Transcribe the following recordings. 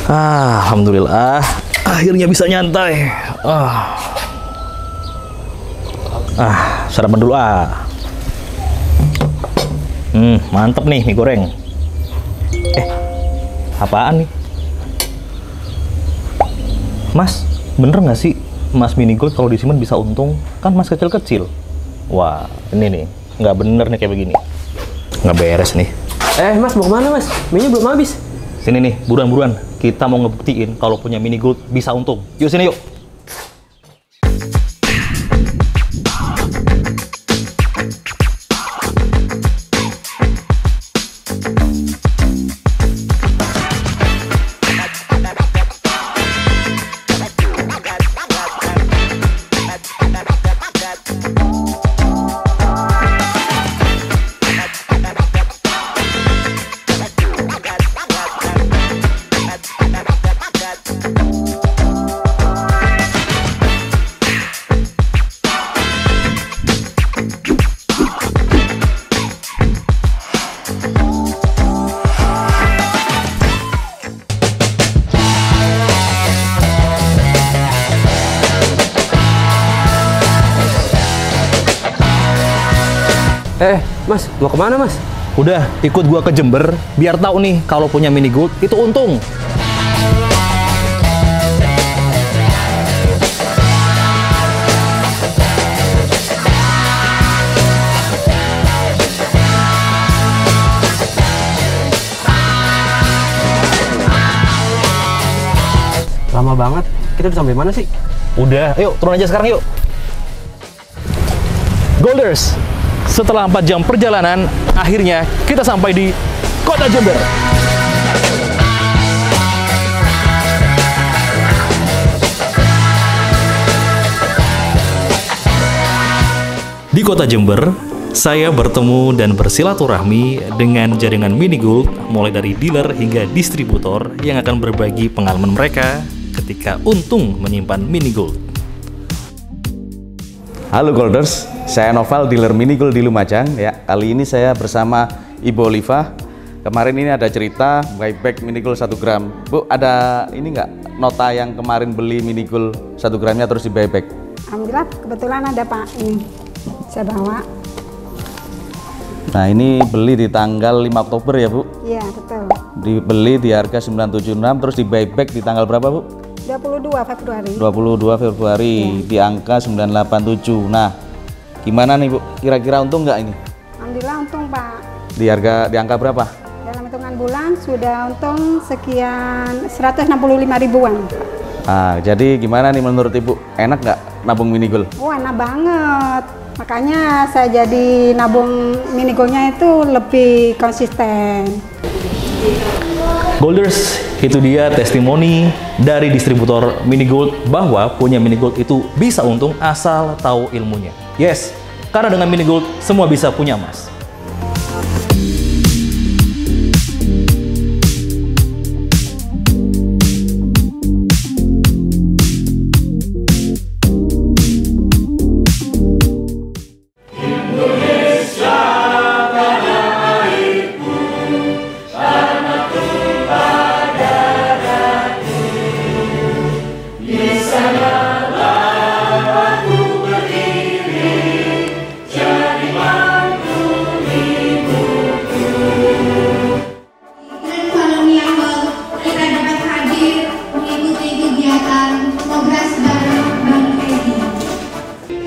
Alhamdulillah, akhirnya bisa nyantai. Sarapan dulu mantep nih mie goreng. Apaan nih? Mas, bener nggak sih Mas Mini Gold kalau disimpan bisa untung? Kan Mas kecil-kecil. Wah, ini nih, nggak bener nih kayak begini. Nggak beres nih. Mas, mau kemana Mas? Mie-nya belum habis. Sini nih, buruan-buruan. Kita mau ngebuktiin kalau punya Mini Gold bisa untung. Yuk sini yuk. Mas, mau kemana Mas? Udah, ikut gua ke Jember, biar tahu nih kalau punya Mini Gold itu untung. Lama banget. Kita udah sampai mana sih? Udah, yuk turun aja sekarang yuk. Golders, setelah 4 jam perjalanan, akhirnya kita sampai di Kota Jember. Di Kota Jember, saya bertemu dan bersilaturahmi dengan jaringan Mini Gold, mulai dari dealer hingga distributor yang akan berbagi pengalaman mereka ketika untung menyimpan Mini Gold. Halo Golders, saya Noval, dealer Mini Gold di Lumajang. Ya, kali ini saya bersama Ibu Oliva. Kemarin ini ada cerita buyback Mini Gold 1 gram. Bu, ada ini nggak nota yang kemarin beli Mini Gold 1 gramnya terus di buyback? Alhamdulillah, kebetulan ada Pak. Ini saya bawa. Nah, ini beli di tanggal 5 Oktober ya Bu? Iya, betul. Dibeli di harga 976 terus di buyback di tanggal berapa Bu? 22 Februari. 22 Februari di angka 987. Nah, gimana nih Bu? Kira-kira untung nggak ini? Alhamdulillah untung Pak. Di angka berapa? Dalam hitungan bulan sudah untung sekian 165 ribuan. Nah, jadi gimana nih menurut Ibu? Enak nggak nabung Mini Gold? Oh, enak banget. Makanya saya jadi nabung Mini Gold-nya itu lebih konsisten. Golders, itu dia testimoni dari distributor Mini Gold bahwa punya Mini Gold itu bisa untung asal tahu ilmunya. Yes, karena dengan Mini Gold semua bisa punya emas.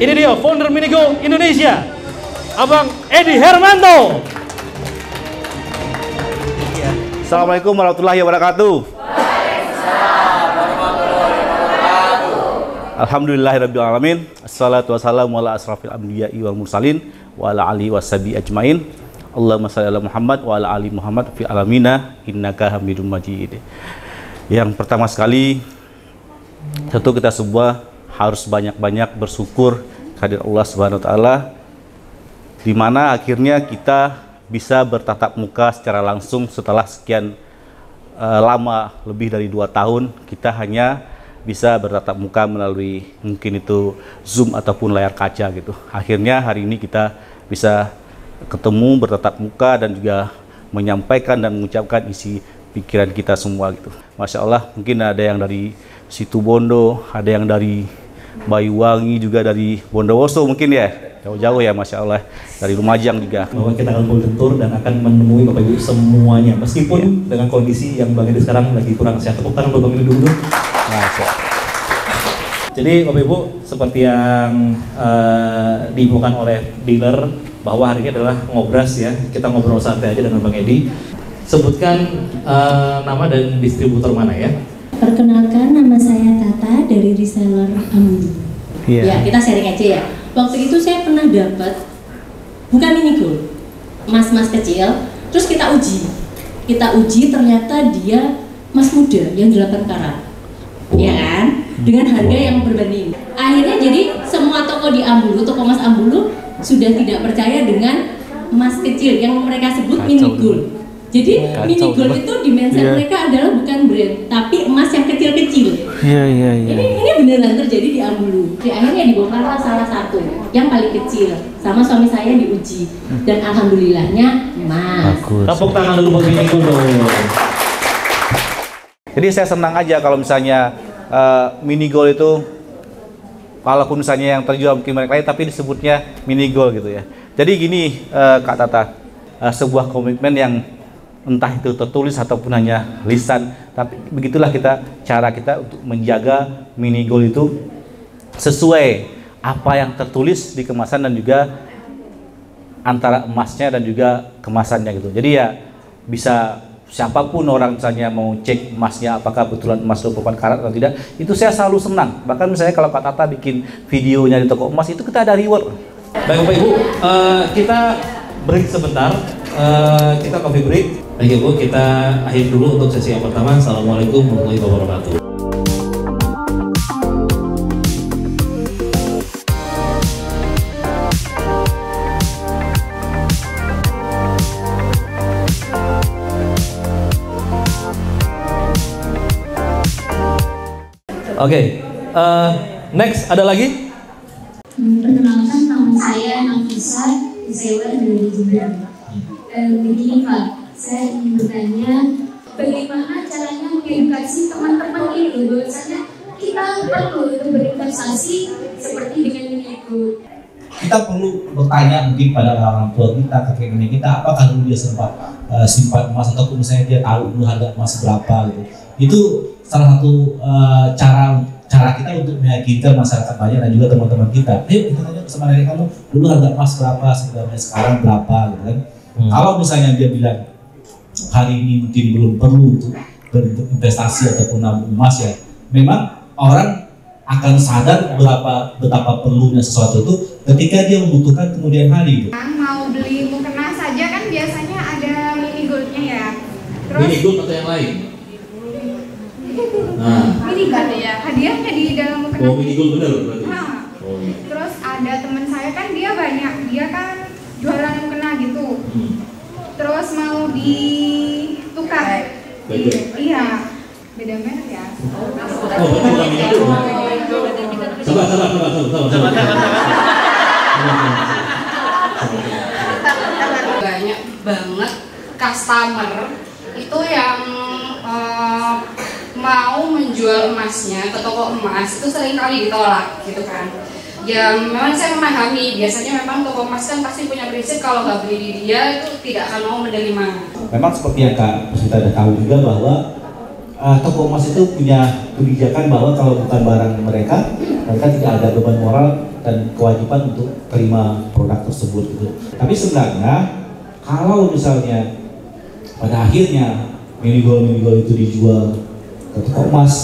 Ini dia founder Mini Gold Indonesia, Abang Edi Hermanto. Assalamualaikum warahmatullahi wabarakatuh. Alhamdulillahirabbil alamin. Assalatu wassalamu ala asrafil anbiya'i wal mursalin wa ala alihi washabihi ajmain. Allahumma shalli ala Muhammad wa ala ali Muhammad fi alamina innaka Hamidum Majid. Yang pertama sekali, tentu kita semua harus banyak-banyak bersyukur kehadirat Allah Subhanahu wa taala, di mana akhirnya kita bisa bertatap muka secara langsung setelah sekian lama, lebih dari 2 tahun kita hanya bisa bertatap muka melalui mungkin itu Zoom ataupun layar kaca gitu. Akhirnya hari ini kita bisa ketemu, bertatap muka dan juga menyampaikan dan mengucapkan isi pikiran kita semua gitu. Masya Allah, mungkin ada yang dari Situbondo, ada yang dari Banyuwangi, juga dari Bondowoso mungkin ya, jauh-jauh ya, Masya Allah, dari Lumajang juga. Bahwa kita akan full tour dan akan menemui Bapak Ibu semuanya, meskipun dengan kondisi yang Bang Edi sekarang lagi kurang sehat. Tepuk tangan buat Bang Edi dulu. Masya Allah. Jadi Bapak Ibu, seperti yang diinfokan oleh dealer, bahwa hari ini adalah ngobras ya, kita ngobrol santai aja dengan Bang Edi. Sebutkan nama dan distributor mana ya? Perkenalkan, nama saya Tata dari reseller Ambu. Ya, kita sharing aja ya. Waktu itu saya pernah dapat, bukan mini gold, emas-emas kecil, terus kita uji ternyata dia emas muda yang 8 karat. Ya kan? Dengan harga yang berbanding. Akhirnya jadi semua toko di Ambulu, toko emas Ambulu sudah tidak percaya dengan emas kecil yang mereka sebut mini gold. Jadi mini gold itu di mindset mereka adalah bukan brand, tapi emas yang kecil-kecil. Ini beneran terjadi di Ambulu. Jadi akhirnya dibongkarlah salah satu yang paling kecil, sama suami saya diuji, dan alhamdulillahnya emas. Tepuk tangan dulu buat mini gold dong. Jadi saya senang aja kalau misalnya mini gold itu, walaupun misalnya yang terjual mungkin merek lain, tapi disebutnya mini gold gitu ya. Jadi gini Kak Tata, sebuah komitmen yang entah itu tertulis ataupun hanya lisan, tapi begitulah cara kita untuk menjaga mini gold itu sesuai apa yang tertulis di kemasan dan juga antara emasnya dan juga kemasannya gitu. Jadi ya bisa siapapun orang misalnya mau cek emasnya apakah betulan emas 24 karat atau tidak, itu saya selalu senang. Bahkan misalnya kalau Kak Tata bikin videonya di toko emas itu kita ada reward. Baik Bapak Ibu, kita break sebentar, kita coffee break. Baik Ibu, kita akhiri dulu untuk sesi yang pertama. Assalamualaikum warahmatullahi wabarakatuh. Oke, next ada lagi? Perkenalkan, nama saya Nafisa, desainer dari Jember. Begini Pak, saya ingin bertanya, bagaimana caranya mengedukasi teman-teman ini bahwasanya kita perlu untuk berinvestasi seperti dengan mini gold. Kita perlu bertanya mungkin pada orang tua kita, kakek nenek kita, apakah dulu dia sempat simpan emas ataupun misalnya dia tahu dulu harga emas berapa gitu. Itu salah satu cara kita untuk meyakinkan masyarakat banyak dan juga teman-teman kita. Kita tanya sama nenek kamu dulu harga emas berapa, sekarang berapa gitu kan. Kalau misalnya dia bilang hari ini mungkin belum perlu untuk berinvestasi ataupun nabung emas ya, memang orang akan sadar betapa perlunya sesuatu itu ketika dia membutuhkan kemudian hari. Mau beli mukena saja kan biasanya ada mini goldnya ya. Terus Mini gold atau yang lain? mini gold ya, hadiahnya di dalam mukena. Oh, mini gold bener berarti? Terus ada teman saya kan dia kan jualan mukena gitu. Terus mau ditukar. Iya, beda merek ya. Oh, berarti bukan mini gold. Sabar. Banyak banget customer itu yang mau menjual emasnya ke toko emas itu sering kali ditolak gitu kan. Ya memang saya memahami, biasanya memang toko emas kan pasti punya prinsip kalau nggak beli di dia itu tidak akan mau menerima. Memang seperti yang Kak kita udah tahu juga bahwa toko emas itu punya kebijakan bahwa kalau bukan barang mereka tidak ada beban moral dan kewajiban untuk terima produk tersebut gitu. Tapi sebenarnya kalau misalnya pada akhirnya mini gold itu dijual ke toko emas,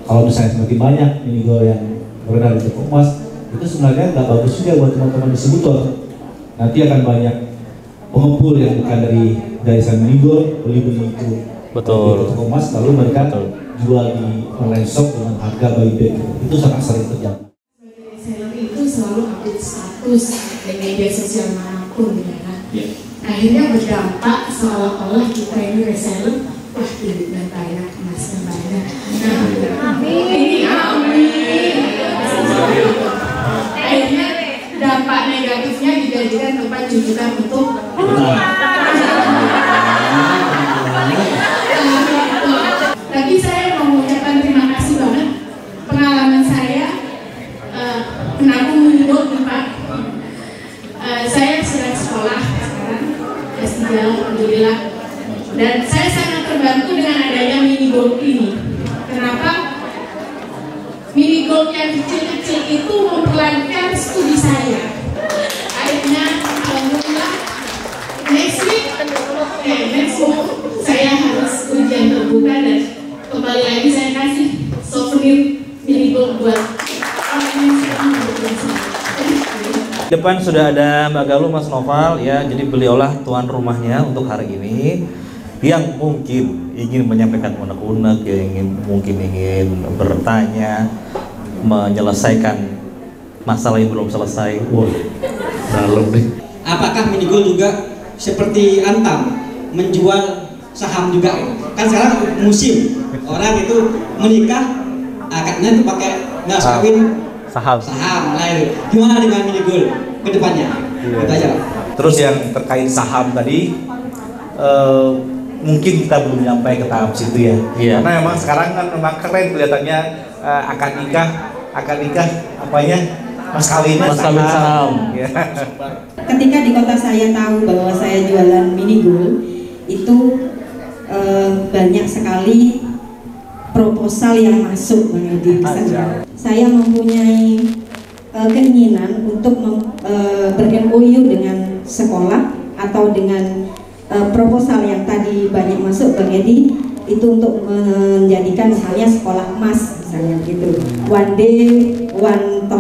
kalau misalnya semakin banyak mini gold yang beredar di toko emas, itu sebenarnya nggak bagus juga buat teman-teman distributor. Nanti akan banyak pengumpul yang bukan dari mini gold beli itu. Betul. Toko emas lalu mereka jual di online shop dengan harga buyback. Itu sangat sering terjadi. Reseller itu selalu update status di media sosial manapun ya kan. Akhirnya berdampak seolah-olah kita ini reseller, wah duitnya banyak, emasnya banyak. Amin. Akhirnya dampak negatifnya dijadikan tempat jujukan untuk gold ini. Kenapa? Mini gold yang kecil-kecil itu memperlancar studi saya. Akhirnya, alhamdulillah, next week saya harus ujian terbuka dan kembali lagi saya kasih souvenir mini gold buat orang yang sedang berpuasa. Depan sudah ada Mbak Galuh, Mas Noval ya. Jadi beliaulah tuan rumahnya untuk hari ini, yang mungkin ingin menyampaikan unek-unek, yang mungkin ingin bertanya, menyelesaikan masalah yang belum selesai. Wah, dalam deh. Apakah mini gold juga seperti Antam menjual saham juga? Kan sekarang musim orang itu menikah, akadnya itu pakai nggak kawin Saham. Nah itu gimana dengan mini gold ke depannya? Itu aja. Terus yang terkait saham tadi, mungkin kita belum sampai ke tahap situ ya. Karena memang sekarang kan memang keren kelihatannya, akad nikah apanya, mas kawinnya saham. Ketika di kota saya tahu bahwa saya jualan mini gold, itu banyak sekali proposal yang masuk, Bang Edi. Saya mempunyai keinginan untuk ber-MOU dengan sekolah atau dengan proposal yang tadi banyak masuk, Bang Edi, itu untuk menjadikan misalnya sekolah emas misalnya gitu, one day 1.000 atau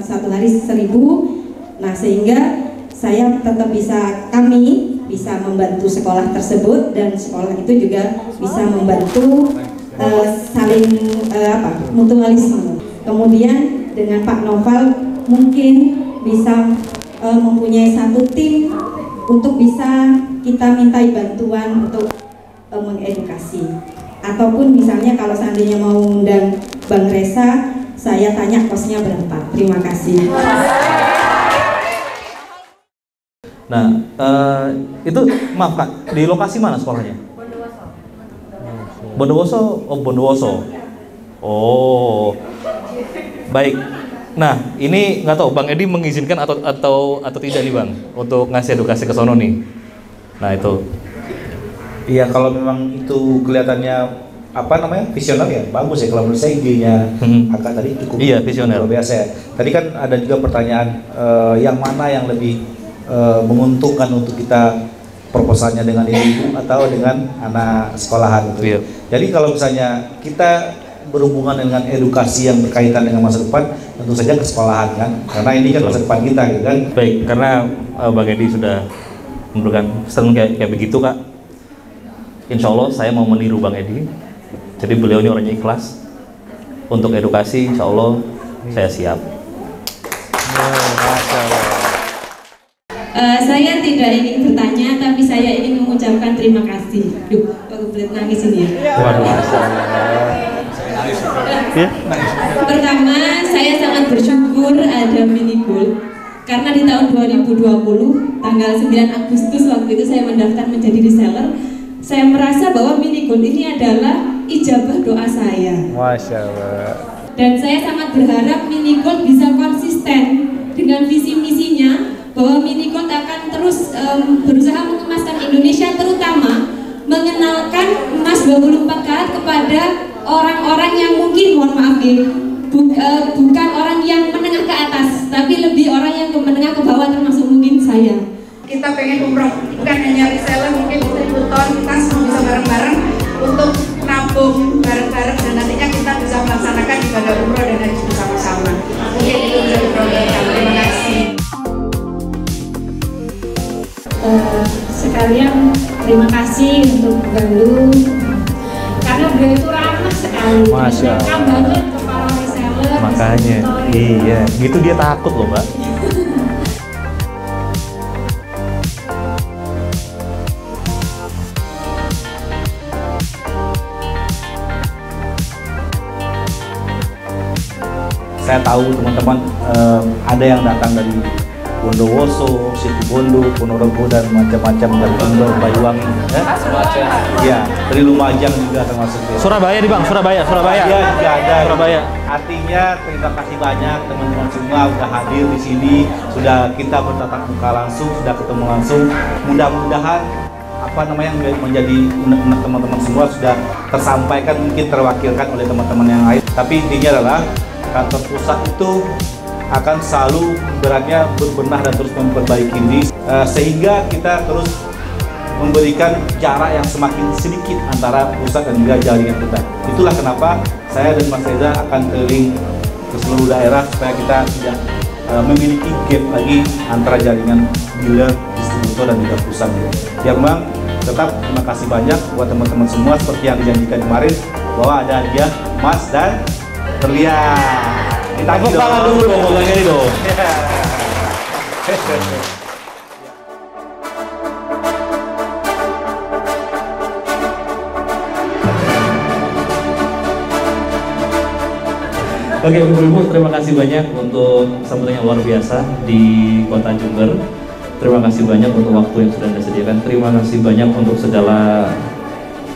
satu hari 1.000. Nah, sehingga saya tetap kami bisa membantu sekolah tersebut, dan sekolah itu juga bisa membantu saling mutualisme. Kemudian dengan Pak Noval mungkin bisa mempunyai satu tim untuk bisa kita mintai bantuan untuk mengedukasi, ataupun misalnya kalau seandainya mau undang Bang Resa, saya tanya kosnya berapa. Terima kasih. Nah, itu maaf Kak, di lokasi mana sekolahnya? Bondowoso. Bondowoso. Oh, baik. Nah, ini nggak tahu Bang Edi mengizinkan atau tidak nih Bang untuk ngasih edukasi ke sono nih. Nah itu. Iya, kalau memang itu kelihatannya visioner ya, bagus ya. Kalau menurut saya idenya Kakak tadi cukup visioner, luar biasa ya. Tadi kan ada juga pertanyaan yang mana yang lebih menguntungkan untuk kita proposalnya dengan ibu atau dengan anak sekolahan gitu. Jadi kalau misalnya kita berhubungan dengan edukasi yang berkaitan dengan masa depan, tentu saja ke sekolahan kan, karena ini kan masa depan kita gitu kan. Baik, karena Bang Edi sudah memberikan statement kayak begitu Kak. Insya Allah saya mau meniru Bang Edi. Jadi beliau ini orangnya ikhlas untuk edukasi. Insya Allah saya siap. Saya tidak ingin bertanya, tapi saya ingin mengucapkan terima kasih. Duh, aku belet nangis ini ya. Waduh. Pertama, saya sangat bersyukur ada mini gold, karena di tahun 2020 tanggal 9 Agustus waktu itu saya mendaftar menjadi reseller. Saya merasa bahwa mini gold ini adalah ijabah doa saya. Masya Allah. Dan saya sangat berharap mini gold bisa konsisten dengan visi misinya, bahwa mini gold akan terus berusaha mengemaskan Indonesia, terutama mengenalkan emas 24 karat kepada orang-orang yang mungkin, mohon maaf ya, bukan orang yang menengah ke atas, tapi lebih orang yang menengah ke bawah, termasuk mungkin saya. Kita pengen umroh, bukan hanya reseller, mungkin distributor, kita semua bisa bareng-bareng untuk nabung bareng-bareng, dan nantinya kita bisa melaksanakan ibadah umroh dan haji bersama-sama. Mungkin itu menjadi program kami. Terima kasih. Sekalian terima kasih untuk Galuh, karena beliau itu ramah sekali. Masya Allah. Banget ke para reseller. Makanya, iya, gitu dia takut loh Mbak. Saya tahu teman-teman ada yang datang dari Bondowoso, Situbondo, Ponorogo, dan macam-macam dari Jember, Banyuwangi, ya, dari Lumajang juga termasuk. Surabaya nih Bang, Surabaya. Iya juga ada. Surabaya. Artinya terima kasih banyak teman-teman semua sudah hadir di sini, sudah kita bertatap muka langsung, sudah ketemu langsung. Mudah-mudahan menjadi unek-unek teman-teman semua sudah tersampaikan, mungkin terwakilkan oleh teman-teman yang lain. Tapi intinya adalah kantor pusat itu akan selalu beratnya berbenah dan terus memperbaiki diri, sehingga kita terus memberikan jarak yang semakin sedikit antara pusat dan juga jaringan kita. Itulah kenapa saya dan Mas Reza akan keliling ke seluruh daerah supaya kita tidak memiliki gap lagi antara jaringan dealer, distributor dan juga pusat. Ya memang tetap terima kasih banyak buat teman-teman semua, seperti yang dijanjikan kemarin bahwa ada hadiah emas dan berlian. Kita tangan dulu dong, mulai dong. Oke, Ibu-Ibu, terima kasih banyak untuk sambutan yang luar biasa di Kota Jember. Terima kasih banyak untuk waktu yang sudah Anda sediakan. Terima kasih banyak untuk segala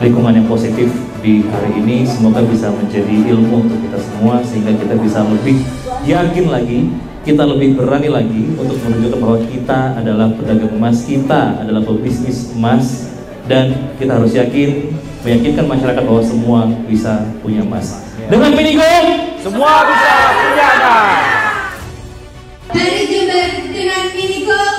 lingkungan yang positif di hari ini. Semoga bisa menjadi ilmu untuk kita semua, sehingga kita bisa lebih yakin lagi, kita lebih berani lagi untuk menunjukkan bahwa kita adalah pedagang emas, kita adalah pebisnis emas, dan kita harus yakin, meyakinkan masyarakat bahwa semua bisa punya emas. Dengan Minigold, semua bisa punya emas. Dari Jember dengan Minigold.